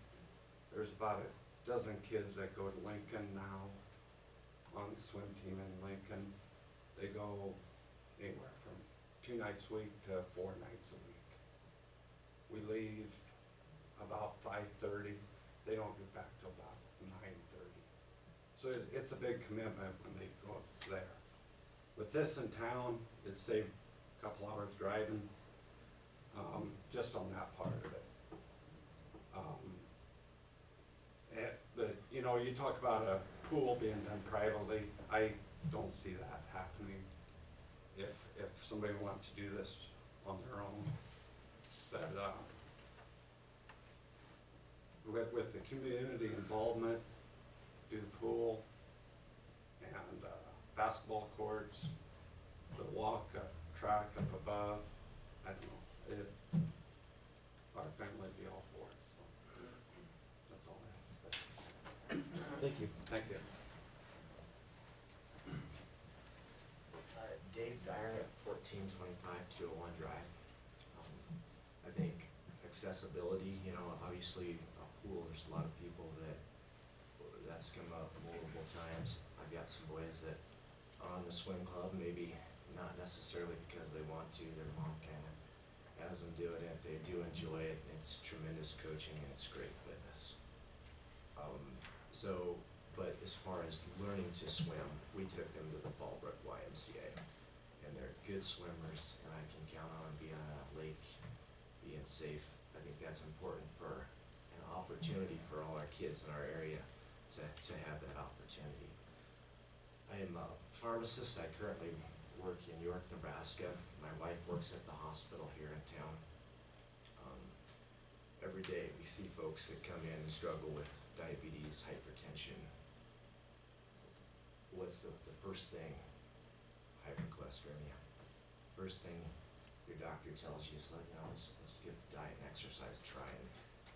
There's about a dozen kids that go to Lincoln now on the swim team in Lincoln. They go anywhere from 2 nights a week to 4 nights a week. We leave about 5:30. They don't get back till about 9:30. So it's a big commitment when they go up there. With this in town, it'd save a couple hours driving, just on that part of it. But, you know, you talk about a pool being done privately, I don't see that happening if somebody wants to do this on their own. But, with the community involvement, do the pool and basketball courts, the walk track up above, I don't know, our family would be all for it, so that's all I have to say. Thank you. Thank you. Dave Dyer at 1425 201 Drive. I think accessibility, you know, obviously a pool, there's a lot of people that's come up multiple times. I've got some boys that are on the swim club, maybe not necessarily because they want to, their mom kind of has them doing it. They do enjoy it. It's tremendous coaching and it's great fitness. But as far as learning to swim, we took them to the Fallbrook YMCA, and they're good swimmers, and I can count on them being on that lake, being safe. I think that's important for an opportunity for all our kids in our area to have that opportunity. I am a pharmacist. I currently work in York, Nebraska. My wife works at the hospital here in town. Every day we see folks that come in and struggle with diabetes, hypertension. What's the first thing? Hypercholesteremia. First thing your doctor tells you is, let's give diet and exercise a try. And,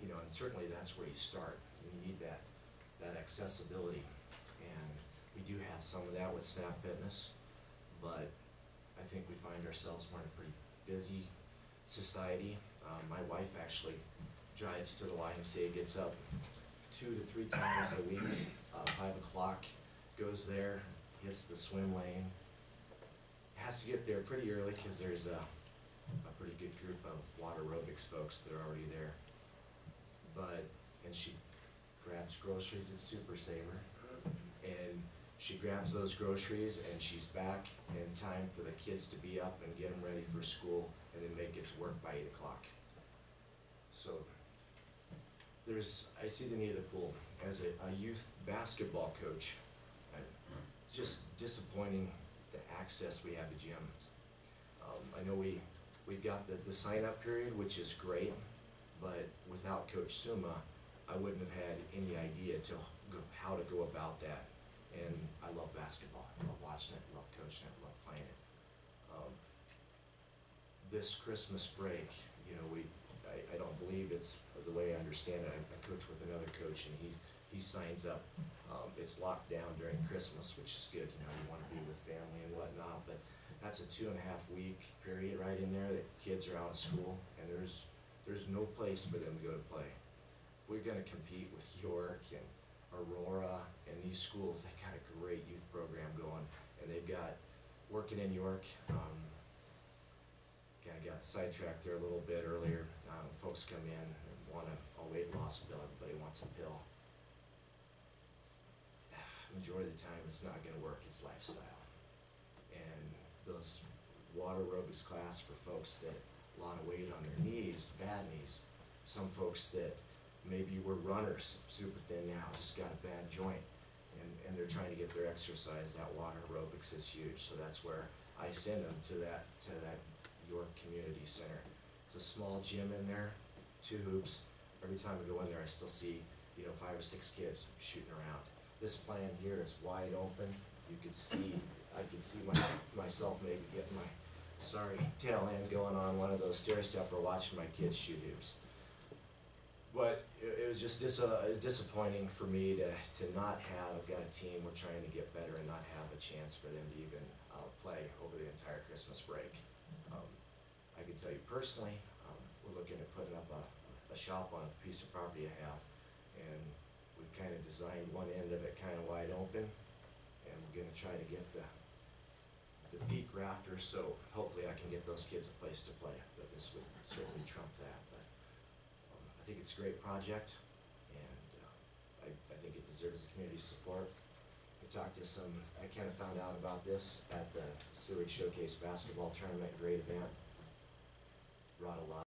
you know, and certainly that's where you start. You need that accessibility. And we do have some of that with Snap Fitness, but I think we find ourselves more in a pretty busy society. My wife actually drives to the YMCA, gets up 2 to 3 times a week, 5 o'clock, goes there, hits the swim lane, has to get there pretty early because there's a pretty good group of water aerobics folks that are already there. And she grabs groceries at Super Saver, and she grabs those groceries and she's back in time for the kids to be up and get them ready for school and then make it to work by 8 o'clock. So I see the need of the pool. As a youth basketball coach, it's just disappointing the access we have to gyms. I know we've got the sign-up period, which is great, but without Coach Suma, I wouldn't have had any idea how to go about that. And I love basketball. I love watching it, love coaching it, love playing it. This Christmas break, you know, I don't believe it's the way I understand it. I coach with another coach, and he signs up. It's locked down during Christmas, which is good. You know, you want to be with family and whatnot, but that's a 2.5 week period right in there that kids are out of school, and there's no place for them to go to play. If we're going to compete with York and Aurora and these schools, they got a great youth program going, and they've got working in York. Kind of got sidetracked there a little bit earlier. Folks come in and want a weight loss pill. Everybody wants a pill. Majority of the time, it's not going to work. It's lifestyle. And those water aerobics class for folks that a lot of weight on their knees, bad knees. Some folks that maybe were runners, super thin now, just got a bad joint, and they're trying to get their exercise. That water aerobics is huge. So that's where I send them to that York Community Center. It's a small gym in there, 2 hoops. Every time I go in there, I still see, you know, 5 or 6 kids shooting around. This plan here is wide open. You could see, I could see myself maybe getting my tail end going on one of those stair stepper watching my kids shoot hoops. But it was just disappointing for me to not have. I've got a team, we're trying to get better, and not have a chance for them to even play over the entire Christmas break. I can tell you personally, we're looking at putting up a shop on a piece of property I have, and we've kind of designed one end of it kind of wide open, and we're going to try to get the peak rafter, so hopefully I can get those kids a place to play. But this would certainly trump that. But I think it's a great project, and I think it deserves the community support. I talked to some, I kinda found out about this at the Seward Showcase Basketball Tournament, great event. Brought a lot